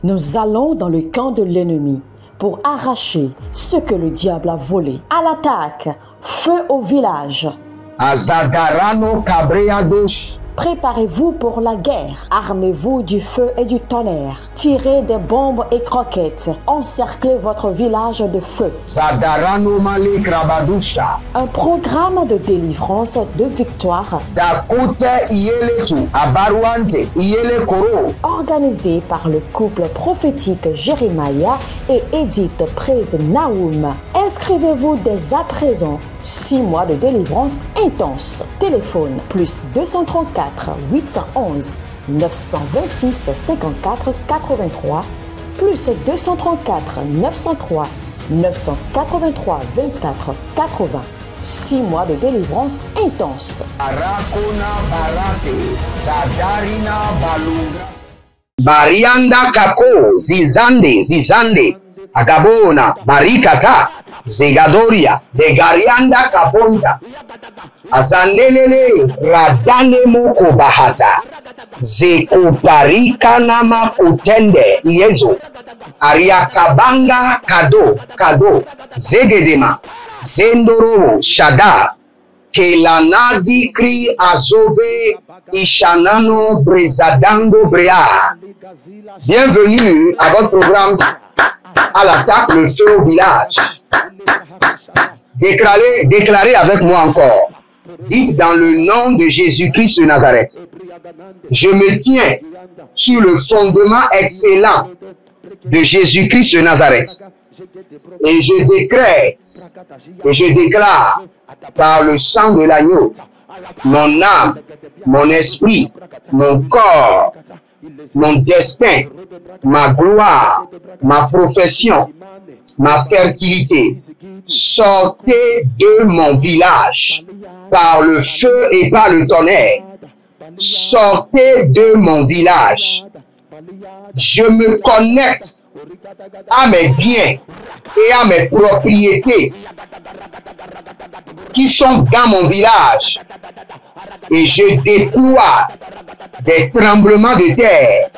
Nous allons dans le camp de l'ennemi pour arracher ce que le diable a volé. À l'attaque, feu au village. Préparez-vous pour la guerre. Armez-vous du feu et du tonnerre. Tirez des bombes et croquettes. Encerclez votre village de feu. Un programme de délivrance, de victoire. Organisé par le couple prophétique Jérémia et Edith Praise Naoum. Inscrivez-vous dès à présent. 6 mois de délivrance intense. Téléphone plus 234 811 926 54 83 plus 234 903 983 24 80. 6 mois de délivrance intense. Barianda kako zizande agabona barikata zegadoria begarianda kaponta azandelele radane moko bahata zekuparika nama kutende yezo ariakabanga kado zegedema zendoro shada kelanadi kri azove ishanano brezadango brea. Bienvenue à votre programme à l'attaque, le feu au village. Déclarez avec moi encore. Dites dans le nom de Jésus-Christ de Nazareth. Je me tiens sur le fondement excellent de Jésus-Christ de Nazareth. Et je décrète et je déclare par le sang de l'agneau, mon âme, mon esprit, mon corps, mon destin, ma gloire, ma profession, ma fertilité, sortez de mon village par le feu et par le tonnerre. Sortez de mon village. Je me connecte à mes biens et à mes propriétés qui sont dans mon village et je déploie des tremblements de terre,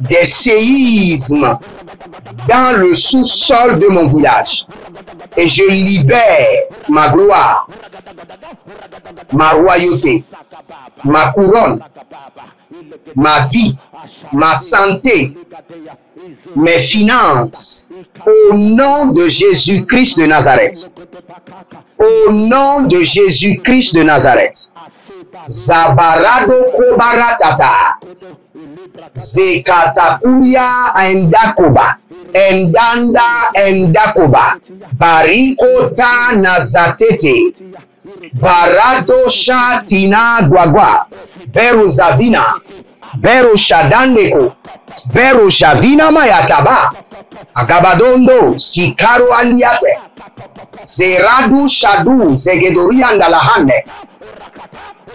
des séismes dans le sous-sol de mon village et je libère ma gloire, ma royauté, ma couronne, ma vie, ma santé, mes finances, au nom de Jésus-Christ de Nazareth. Au nom de Jésus-Christ de Nazareth. Zabarado kobaratata. Zekatakuya endakoba. Endanda endakoba. Barikota nazatete. Barado shatina guagua. Bero zavina. Bero shadandeko. Bero shavina mayataba. Agabadondo sikaro aliate. Zeradu shadu zegedorianda lahane.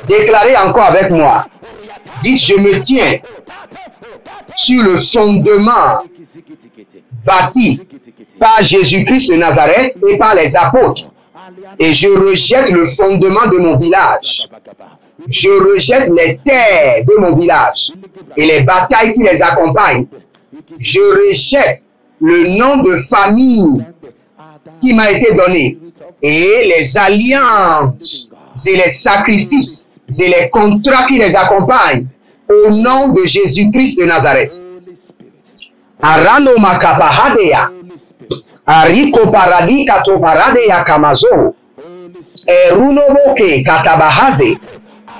Déclarez encore avec moi. Dites, je me tiens sur le fondement bâti par Jésus-Christ de Nazareth et par les apôtres. Et je rejette le fondement de mon village. Je rejette les terres de mon village et les batailles qui les accompagnent. Je rejette le nom de famille qui m'a été donné et les alliances et les sacrifices et les contrats qui les accompagnent au nom de Jésus-Christ de Nazareth. Arano makapahadeya, ariko paradi katoparadeya kamazo, erunoboke katabahaze,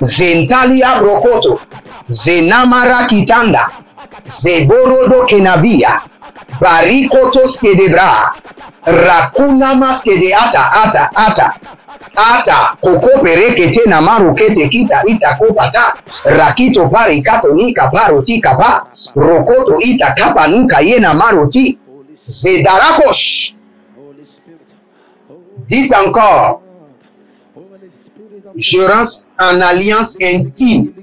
zentalia brokoto, zenamara kitanda, zeborodo kenabia, barikotos kedebra, rakunamas kede ata koko perekete na marukete kita ita kopata rakito pari kato nika paroti kapa rokoto ita kapa nuka yena maroti zedarakosh. Dites encore, je rentre en alliance intime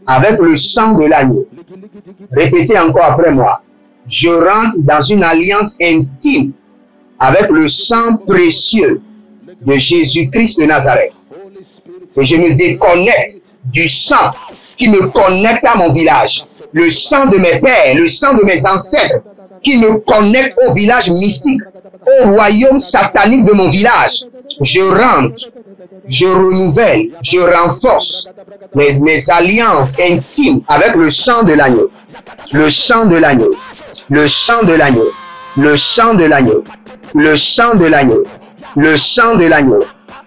avec le sang de l'agneau. Répétez encore après moi. Je rentre dans une alliance intime avec le sang précieux de Jésus-Christ de Nazareth. Et je me déconnecte du sang qui me connecte à mon village. Le sang de mes pères, le sang de mes ancêtres qui me connecte au village mystique, au royaume satanique de mon village. Je rentre, je renouvelle, je renforce mes alliances intimes avec le sang de l'agneau. Le sang de l'agneau, le sang de l'agneau, le sang de l'agneau, le sang de l'agneau, le sang de l'agneau,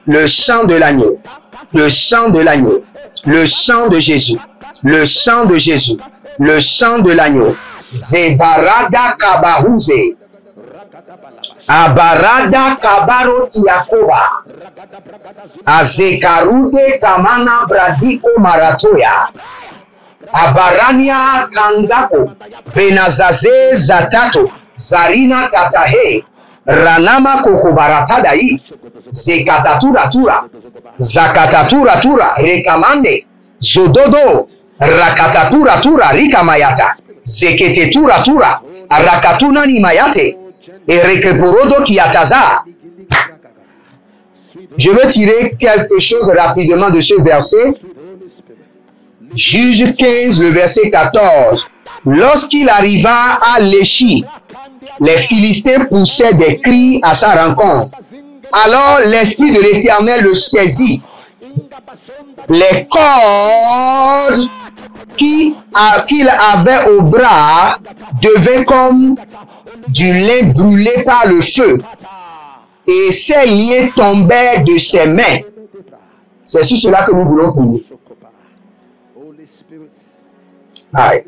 le sang de l'agneau, le sang de l'agneau, le sang de Jésus, le sang de Jésus, le sang de l'agneau. Zebarada kabahuze, abarada kabaroti yakoba, azekarude kamana bradiko maratoya, abarania kangako, benazaze zatato, zarina tatahe, ranama kokobaratadai, zekatatura tura, zakatatura tura, rekamande, zododo, rakatatura tura, rikamayata, zeketetura tura, rakatuna ni mayate, et rekeporodo kiataza. Je veux tirer quelque chose rapidement de ce verset. Juge 15, le verset 14. Lorsqu'il arriva à Léchi, les Philistins poussaient des cris à sa rencontre. Alors l'Esprit de l'Éternel le saisit. Les cordes qu'il avait au bras devaient comme du lin brûlé par le feu. Et ses liens tombaient de ses mains. C'est sur cela que nous voulons prier. Aïe.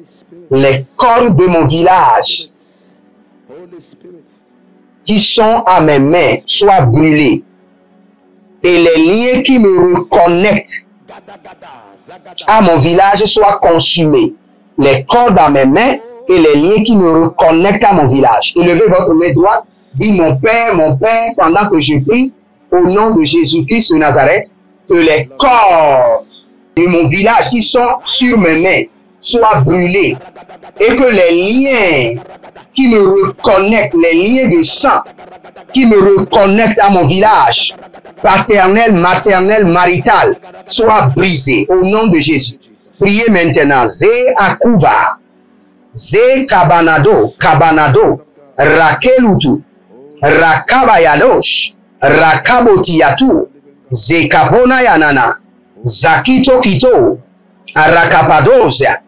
Les cordes de mon village qui sont à mes mains soient brûlés. Et les liens qui me reconnectent à mon village soient consumés. Les cordes à mes mains et les liens qui me reconnectent à mon village. Élevez votre main droite. Dis mon Père, pendant que je prie, au nom de Jésus-Christ de Nazareth, que les cordes de mon village qui sont sur mes mains soient brûlés et que les liens qui me reconnectent, les liens de sang qui me reconnectent à mon village, paternel, maternel, marital, soient brisés au nom de Jésus. Priez maintenant. Zé Akuva, Zé Kabanado, Rakelutu, Rakabayadosh, Rakabotiatu, Zekapona Yanana, Zakito Kito, Arakapadosia,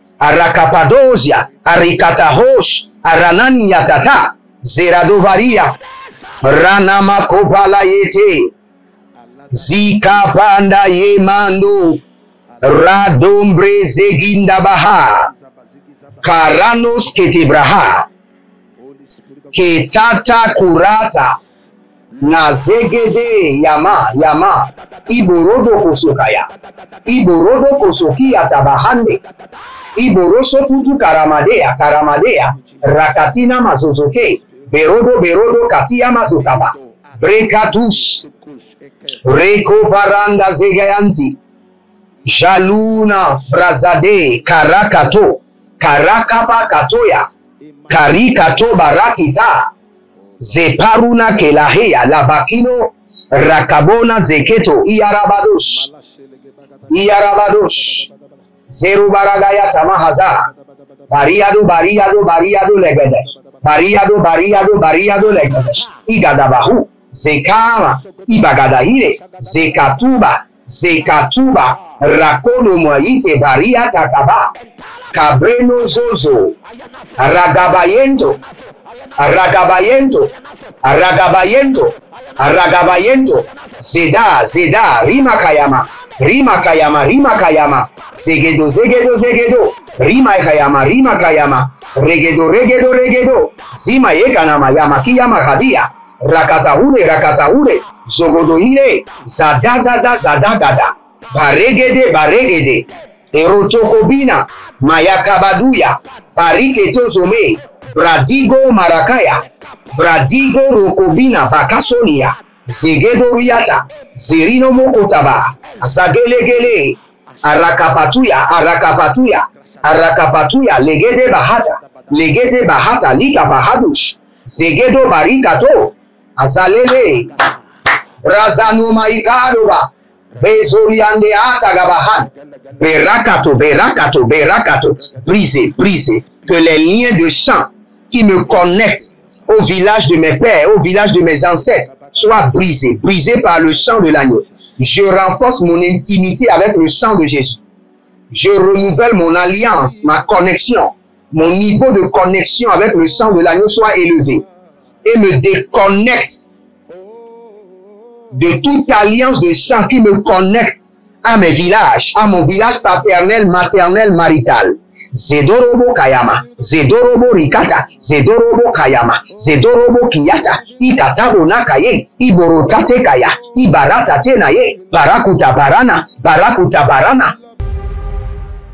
Arikatahosh, Aranani Yatata, Zeradovaria, Ranama Yete, Zika Panda Yemando, Radombre Zeginda Baha, Karanos Ketebraha, Ketata Kurata, Nazegede Yama, Iborodo Kosokaya, Iborodo Kosokia Tabahande, Iboroso Putu Karamadea, Rakatina Mazozoke, Berodo Katia Mazokaba, Brekatus, Reko Baranda Zegayanti, Jaluna Brazade, Karakato, Karakapa Katoya, Karikato Barakita, Zeparuna Kelahea, Labakino, Rakabona Zeketo, Iarabadosh, Zeru Baragaya Tamahaza, Bariado Legedesh, Bariado Legedesh, Igadabahu, Zekama, Ibagadahire, Zekatuba, Rakono Moite, Baria Takaba, Cabreno Zozo, Ragabayento, Zeda, Rimakayama, Zegedo, Rimakayama, Regedo, Zima Yekanama, Yamakiyama Hadia, Rakatahure, Zogodohire, Zadagada, Baregede, Erotokobina, Mayakabaduya, Pariketozome, Bradigo Marakaya, Bradigo Rokobina, Bakasonia, Zegedo Riata, Zerino Mokotaba, Zagelegele, Arakapatuya, Legede Bahata, Lika Bahadush, Zegedo Barikato, Azalele, Razano Maikadoba, Brisez, brisez. Que les liens de sang qui me connectent au village de mes pères, au village de mes ancêtres, soient brisés, brisés par le sang de l'agneau. Je renforce mon intimité avec le sang de Jésus. Je renouvelle mon alliance, ma connexion. Mon niveau de connexion avec le sang de l'agneau soit élevé et me déconnecte de toute alliance de sang qui me connecte à mes villages, à mon village paternel, maternel, marital. Zedorobo Kayama, Zedorobo Rikata, Zedorobo Kayama, Zedorobo Kiyata, Ikatabo Nakaye, Iborotate Kaya, Ibaratate Naye, Barakuta Barana, Barakuta Barana.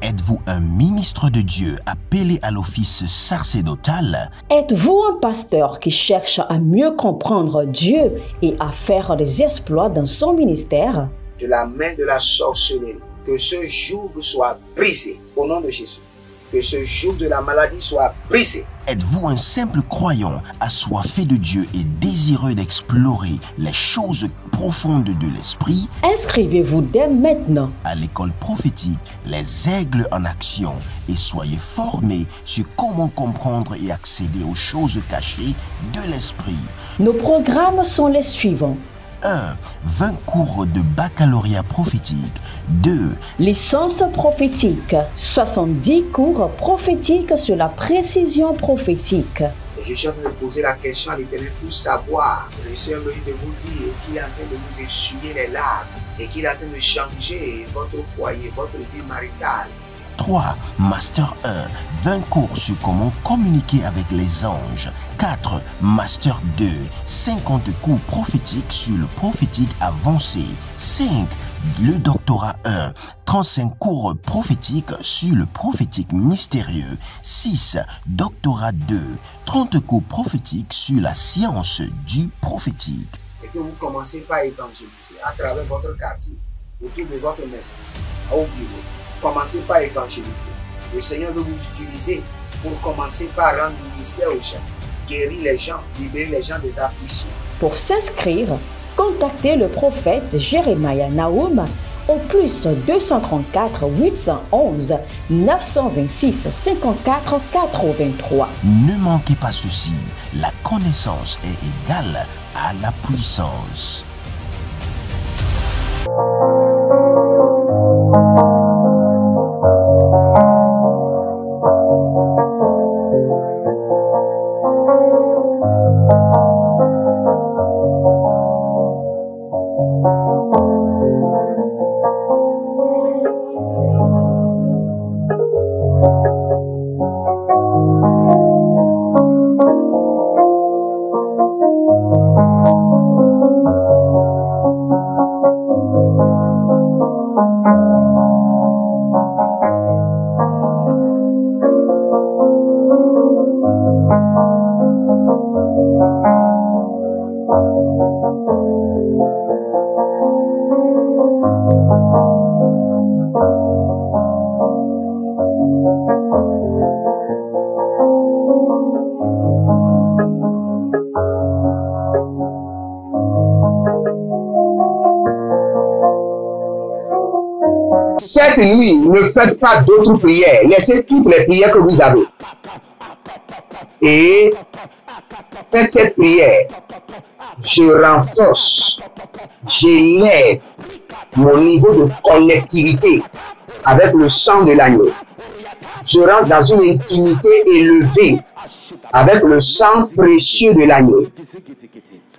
Êtes-vous un ministre de Dieu appelé à l'office sacerdotal? Êtes-vous un pasteur qui cherche à mieux comprendre Dieu et à faire des exploits dans son ministère? De la main de la sorcellerie, que ce joug soit brisé au nom de Jésus. Que ce joug de la maladie soit brisé. Êtes-vous un simple croyant assoiffé de Dieu et désireux d'explorer les choses profondes de l'esprit? Inscrivez-vous dès maintenant à l'école prophétique Les Aigles en Action et soyez formés sur comment comprendre et accéder aux choses cachées de l'esprit. Nos programmes sont les suivants. 1. 20 cours de baccalauréat prophétique. 2. Licence prophétique. 70 cours prophétiques sur la précision prophétique. Je suis en train de poser la question à l'Éternel pour savoir. Le Seigneur me dit de vous dire qu'il est en train de vous essuyer les larmes et qu'il est en train de changer votre foyer, votre vie maritale. 3. Master 1. 20 cours sur comment communiquer avec les anges. 4. Master 2. 50 cours prophétiques sur le prophétique avancé. 5. Le doctorat 1. 35 cours prophétiques sur le prophétique mystérieux. 6. Doctorat 2. 30 cours prophétiques sur la science du prophétique. Et que vous commencez par évangéliser à travers votre quartier, autour de votre maison, au bureau. Commencez par évangéliser. Le Seigneur veut vous utiliser pour commencer par rendre ministère aux gens, guérir les gens, libérer les gens des afflictions. Pour s'inscrire, contactez le prophète Jeremiah Nahum au plus 234 811 926 54 83. Ne manquez pas ceci, la connaissance est égale à la puissance. Cette nuit, ne faites pas d'autres prières. Laissez toutes les prières que vous avez. Et faites cette prière. Je renforce, j'élève mon niveau de connectivité avec le sang de l'agneau. Je rentre dans une intimité élevée avec le sang précieux de l'agneau.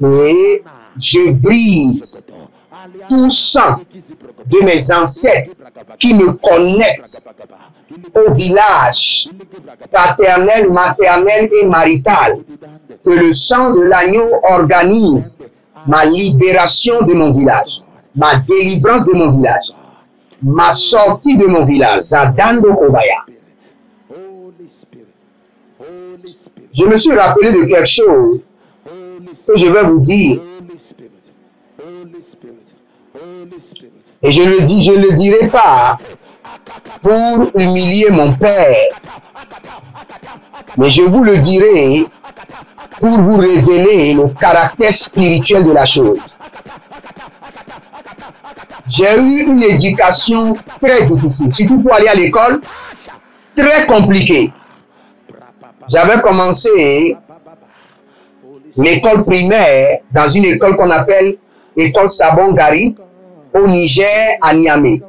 Et je brise tout sang de mes ancêtres qui me connectent au village paternel, maternel et marital. Que le sang de l'agneau organise ma libération de mon village, ma délivrance de mon village, ma sortie de mon village. Zadando Kobaya. Je me suis rappelé de quelque chose que je vais vous dire. Et je ne le dirai pas pour humilier mon père, mais je vous le dirai pour vous révéler le caractère spirituel de la chose. J'ai eu une éducation très difficile, surtout pour aller à l'école, très compliquée. J'avais commencé l'école primaire dans une école qu'on appelle École Sabongari au Niger, à Niamey.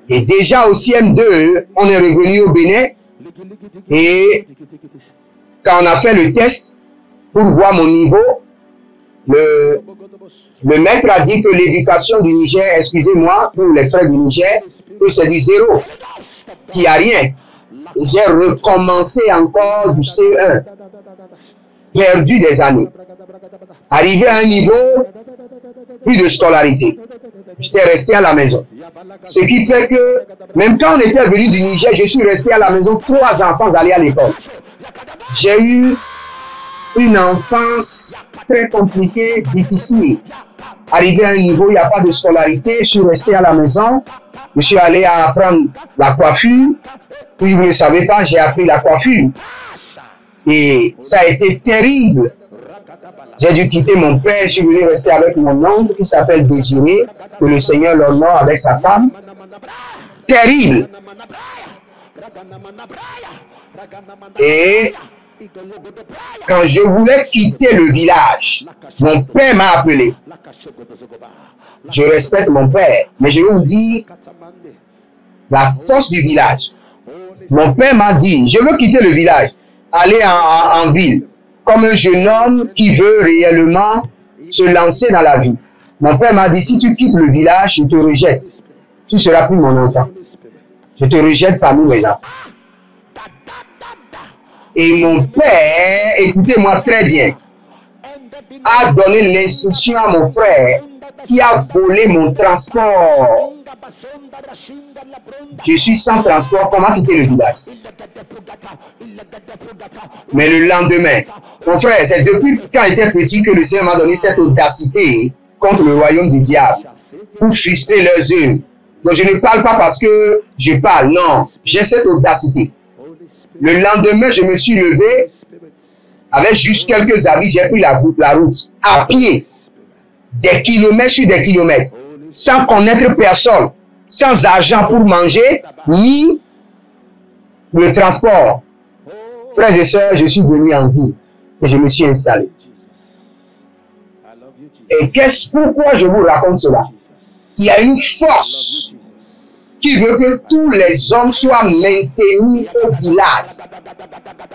Et déjà au CM2, on est revenu au Bénin et quand on a fait le test pour voir mon niveau, le maître a dit que l'éducation du Niger, excusez-moi pour les frères du Niger, que c'est du zéro, qu'il n'y a rien. J'ai recommencé encore du CE1, perdu des années. Arrivé à un niveau, plus de scolarité. J'étais resté à la maison. Ce qui fait que, même quand on était venu du Niger, je suis resté à la maison 3 ans sans aller à l'école. J'ai eu une enfance très compliquée, difficile. Arrivé à un niveau, il n'y a pas de scolarité, je suis resté à la maison. Je suis allé apprendre la coiffure. Puis vous ne le savez pas, j'ai appris la coiffure. Et ça a été terrible. J'ai dû quitter mon père, je suis venu rester avec mon oncle qui s'appelle Désiré, que le Seigneur l'honore avec sa femme. Terrible. Et quand je voulais quitter le village, mon père m'a appelé. Je respecte mon père, mais je vais vous dire la force du village. Mon père m'a dit, je veux quitter le village, aller en ville, comme un jeune homme qui veut réellement se lancer dans la vie. Mon père m'a dit, si tu quittes le village, je te rejette. Tu ne seras plus mon enfant. Je te rejette parmi mes enfants. Et mon père, écoutez-moi très bien, a donné l'instruction à mon frère qui a volé mon transport. Je suis sans transport, comment quitter le village? Mais le lendemain, mon frère, c'est depuis quand j'étais petit que le Seigneur m'a donné cette audacité contre le royaume du diable pour frustrer leurs œuvres. Donc je ne parle pas parce que je parle, non, j'ai cette audacité. Le lendemain, je me suis levé avec juste quelques avis, j'ai pris la route à pied, des kilomètres sur des kilomètres, sans connaître personne, sans argent pour manger, ni le transport. Frères et sœurs, je suis venu en ville et je me suis installé. Et pourquoi je vous raconte cela? Il y a une force qui veut que tous les hommes soient maintenus au village.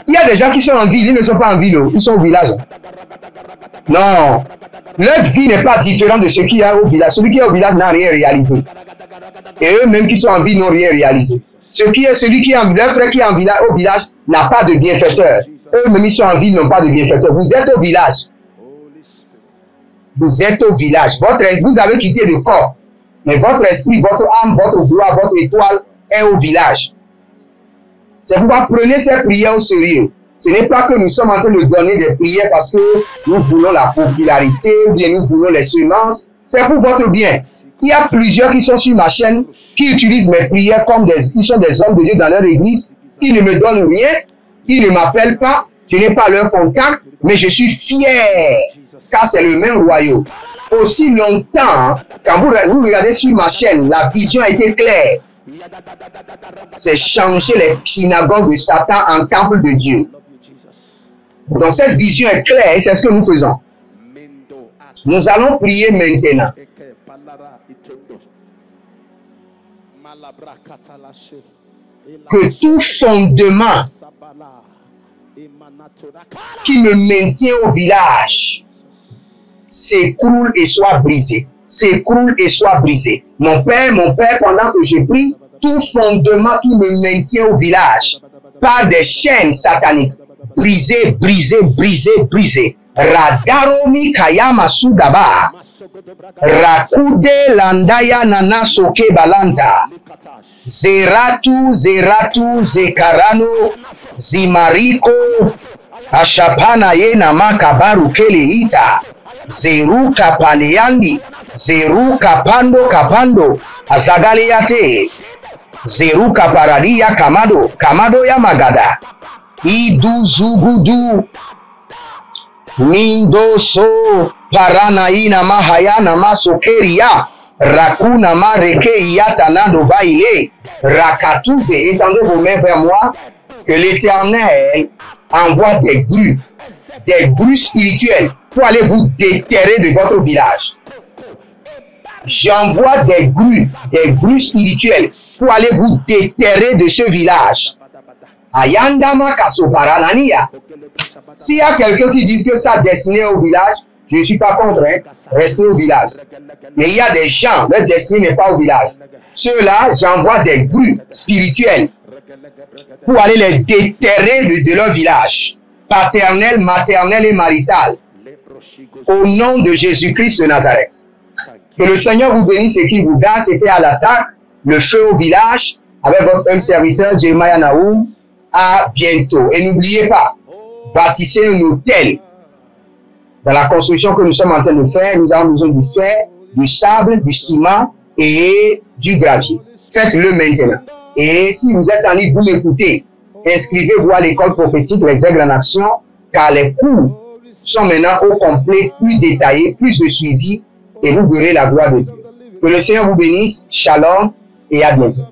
Il y a des gens qui sont en ville, ils ne sont pas en ville, ils sont au village. Non, leur vie n'est pas différente de ce qu'il y a au village. Celui qui est au village n'a rien réalisé. Et eux-mêmes qui sont en ville n'ont rien réalisé. Celui qui est en leur frère qui est au village n'a pas de bienfaiteur. Eux-mêmes ils sont en ville, n'ont pas de bienfaiteur. Vous êtes au village. Vous êtes au village. Vous avez quitté le corps. Mais votre esprit, votre âme, votre gloire, votre étoile est au village. C'est pourquoi prenez ces prières au sérieux. Ce n'est pas que nous sommes en train de donner des prières parce que nous voulons la popularité ou bien nous voulons les semences. C'est pour votre bien. Il y a plusieurs qui sont sur ma chaîne qui utilisent mes prières comme ils sont des hommes de Dieu dans leur église. Ils ne me donnent rien. Ils ne m'appellent pas. Je n'ai pas leur contact. Mais je suis fier car c'est le même royaume. Aussi longtemps, quand vous regardez sur ma chaîne, la vision a été claire. C'est changer les synagogues de Satan en temple de Dieu. Donc cette vision est claire et c'est ce que nous faisons. Nous allons prier maintenant. Que tout fondement qui me maintient au village s'écroule et soit brisé. S'écroule et soit brisé. Mon père, pendant que je prie, tout fondement qui me maintient au village par des chaînes sataniques, brisé, brisé, brisé, brisé. Radaromi kayama sudaba. Rakude landaya nana soke balanta. Zeratu, zeratu, zekarano, zimariko, ashapana yena makabaru kele ita. Zeruka paniandi, zeruka kapando, azagaliate, zeruka paradia kamado ya magada, idu zugudu, mindo so paranaina mahayana masokeria, Rakunama reke yatana novaile. Rakatouze, étendez vos mains vers moi, que l'Éternel envoie des grues spirituelles pour aller vous déterrer de votre village. J'envoie des grues spirituelles pour aller vous déterrer de ce village. Ayandama kasobaranania. S'il y a quelqu'un qui dit que ça destiné au village, je ne suis pas contre, hein, restez au village. Mais il y a des gens, leur destinée n'est pas au village. Ceux-là, j'envoie des grues spirituelles pour aller les déterrer de leur village, paternel, maternel et marital. Au nom de Jésus-Christ de Nazareth. Que le Seigneur vous bénisse et qu'il vous garde. C'était à l'attaque, le feu au village, avec votre même serviteur, Jeremiah Naoum. À bientôt. Et n'oubliez pas, bâtissez un hôtel. Dans la construction que nous sommes en train de faire, nous avons besoin du fer, du sable, du ciment et du gravier. Faites-le maintenant. Et si vous êtes en ligne, vous m'écoutez. Inscrivez-vous à l'école prophétique Les Aigles en Action, car les cours sont maintenant au complet, plus détaillés, plus de suivi, et vous verrez la gloire de Dieu. Que le Seigneur vous bénisse. Shalom et à bientôt.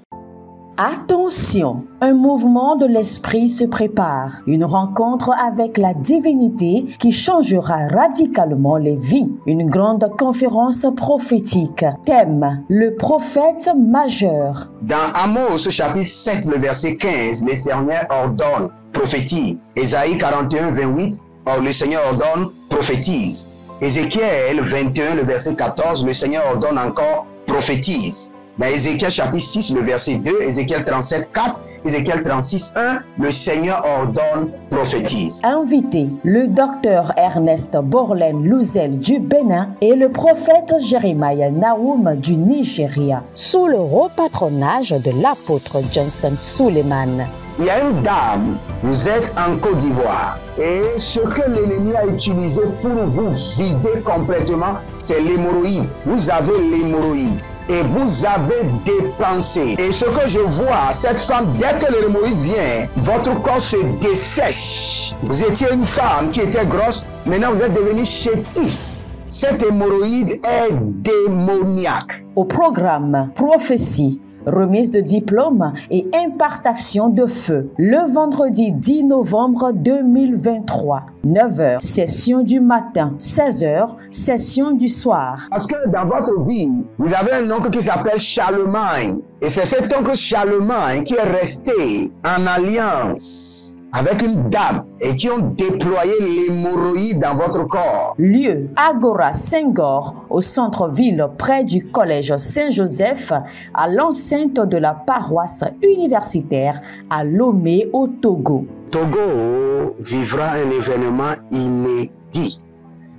Attention, un mouvement de l'esprit se prépare, une rencontre avec la divinité qui changera radicalement les vies, une grande conférence prophétique. Thème, le prophète majeur. Dans Amos chapitre 7, le verset 15, le Seigneur ordonne, prophétise. Ésaïe 41, 28, or le Seigneur ordonne, prophétise. Ézéchiel 21, le verset 14, le Seigneur ordonne encore, prophétise. Dans Ézéchiel chapitre 6, le verset 2, Ézéchiel 37, 4, Ézéchiel 36, 1, le Seigneur ordonne, prophétise. Invité, le docteur Ernest Borlen Louzel du Bénin et le prophète Jeremiah Naoum du Nigeria, sous le haut patronage de l'apôtre Johnson Suleiman. Il y a une dame, vous êtes en Côte d'Ivoire, et ce que l'ennemi a utilisé pour vous vider complètement, c'est l'hémorroïde. Vous avez l'hémorroïde et vous avez dépensé. Et ce que je vois, cette femme, dès que l'hémorroïde vient, votre corps se dessèche. Vous étiez une femme qui était grosse, maintenant vous êtes devenu chétif. Cette hémorroïde est démoniaque. Au programme Prophétie, remise de diplôme et impartation de feu. Le vendredi 10 novembre 2023, 9h, session du matin, 16h, session du soir. Parce que dans votre vie, vous avez un oncle qui s'appelle Charlemagne. Et c'est cet oncle Charlemagne qui est resté en alliance avec une dame et qui ont déployé l'hémorroïde dans votre corps. Lieu, Agora Senghor, au centre-ville près du collège Saint-Joseph, à l'enceinte de la paroisse universitaire à Lomé au Togo. Togo vivra un événement inédit.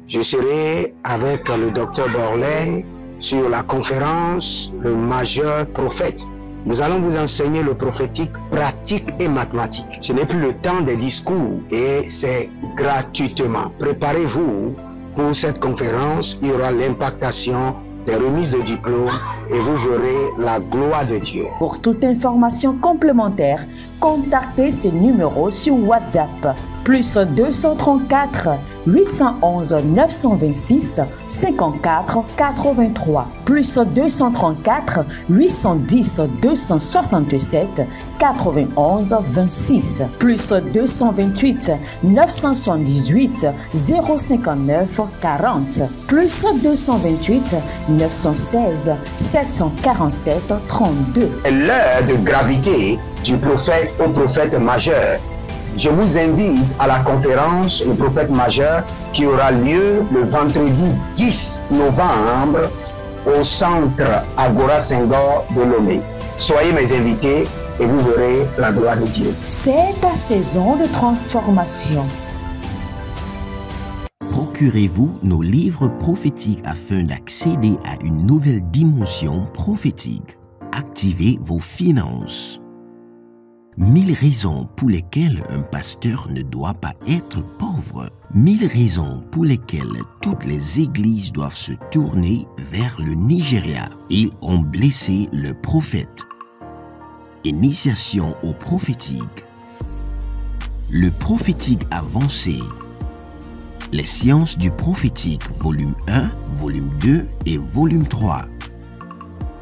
Je serai avec le docteur Borlen sur la conférence Le Majeur Prophète. Nous allons vous enseigner le prophétique pratique et mathématique. Ce n'est plus le temps des discours et c'est gratuitement. Préparez-vous pour cette conférence. Il y aura l'impactation, des remises de diplômes et vous verrez la gloire de Dieu. Pour toute information complémentaire, contactez ce numéro sur WhatsApp. Plus 234 811 926 54 83. Plus 234 810 267 91 26. Plus 228 978 059 40. Plus 228 916 747 32. L'heure de gravité du prophète au prophète majeur. Je vous invite à la conférence Le Prophète Majeur qui aura lieu le vendredi 10 novembre au centre Agora Senghor de Lomé. Soyez mes invités et vous verrez la gloire de Dieu. C'est ta saison de transformation. Procurez-vous nos livres prophétiques afin d'accéder à une nouvelle dimension prophétique. Activez vos finances. 1000 raisons pour lesquelles un pasteur ne doit pas être pauvre. 1000 raisons pour lesquelles toutes les églises doivent se tourner vers le Nigeria. Ils ont blessé le prophète. Initiation au prophétique. Le prophétique avancé. Les sciences du prophétique, volume 1, volume 2 et volume 3.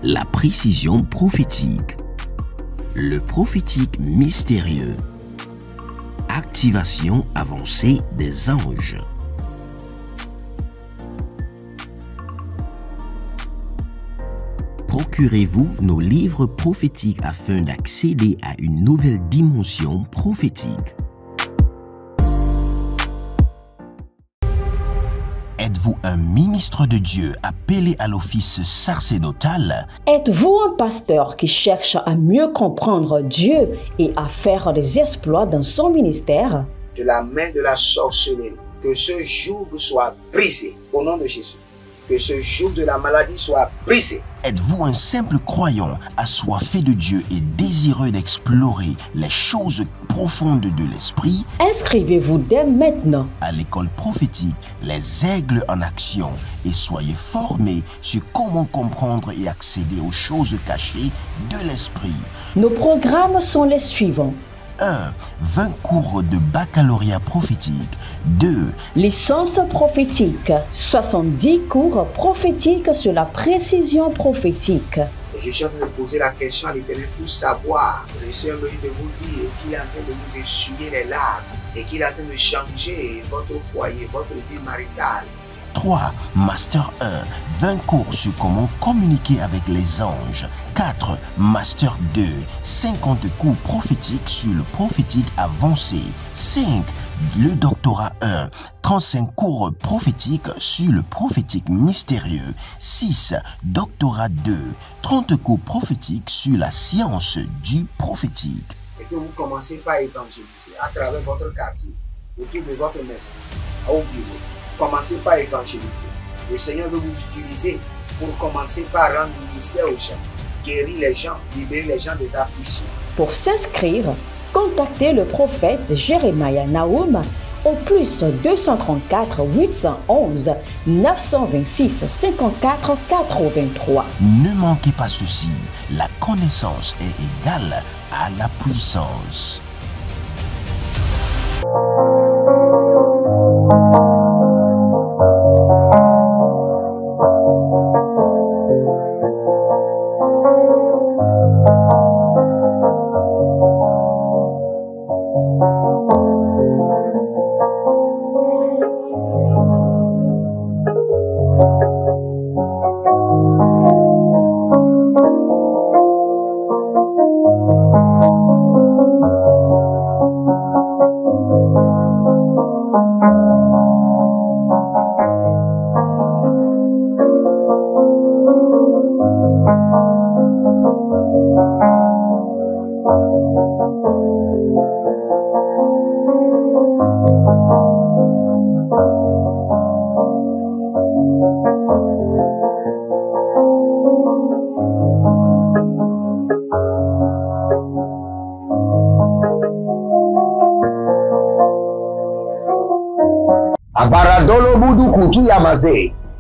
La précision prophétique. Le prophétique mystérieux. Activation avancée des anges. Procurez-vous nos livres prophétiques afin d'accéder à une nouvelle dimension prophétique. Êtes-vous un ministre de Dieu appelé à l'office sacerdotal? Êtes-vous un pasteur qui cherche à mieux comprendre Dieu et à faire des exploits dans son ministère? De la main de la sorcellerie, que ce joug soit brisé au nom de Jésus. Que ce joug de la maladie soit brisé. Êtes-vous un simple croyant assoiffé de Dieu et désireux d'explorer les choses profondes de l'esprit? Inscrivez-vous dès maintenant À l'école prophétique, les aigles en action, et soyez formés sur comment comprendre et accéder aux choses cachées de l'esprit. Nos programmes sont les suivants. 1. 20 cours de baccalauréat prophétique. 2. Licence prophétique. 70 cours prophétiques sur la précision prophétique. Et je suis en train de poser la question à l'Éternel pour savoir. Le Seigneur me dit de vous dire qu'il est en train de vous essuyer les larmes et qu'il est en train de changer votre foyer, votre vie maritale. 3. Master 1. 20 cours sur comment communiquer avec les anges. 4. Master 2. 50 cours prophétiques sur le prophétique avancé. 5. Le doctorat 1. 35 cours prophétiques sur le prophétique mystérieux. 6. Doctorat 2. 30 cours prophétiques sur la science du prophétique. Et que vous commencez par évangéliser à travers votre quartier, autour de votre maison, au bureau. Commencez par évangéliser. Le Seigneur veut vous utiliser pour commencer par rendre ministère aux gens, guérir les gens, libérer les gens des afflictions. Pour s'inscrire, contactez le prophète Jérémia Nahum au plus 234 811 926 54 83. Ne manquez pas ceci, la connaissance est égale à la puissance.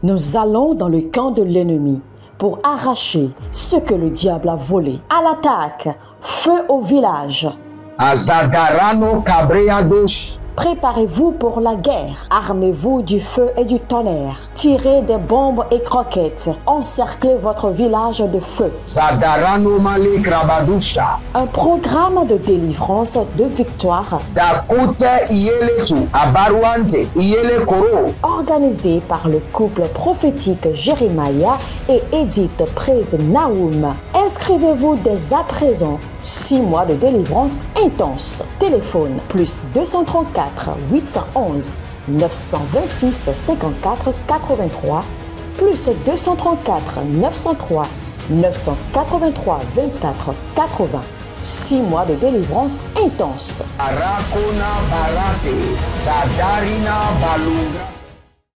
Nous allons dans le camp de l'ennemi pour arracher ce que le diable a volé. À l'attaque, feu au village. Azadarano Cabreados. Préparez-vous pour la guerre. Armez-vous du feu et du tonnerre. Tirez des bombes et croquettes. Encerclez votre village de feu. Zadarano Male Krabadusha. Un programme de délivrance, de victoire. Dakute Ieletu. Abaruante. Iele Koro. Organisé par le couple prophétique Jérémia et Edith Praise Nahum. Inscrivez-vous dès à présent. 6 mois de délivrance intense. Téléphone plus 234 811 926 54 83 plus 234 903 983 24 80. 6 mois de délivrance intense. Arakona Barate. Sadarina Balunga.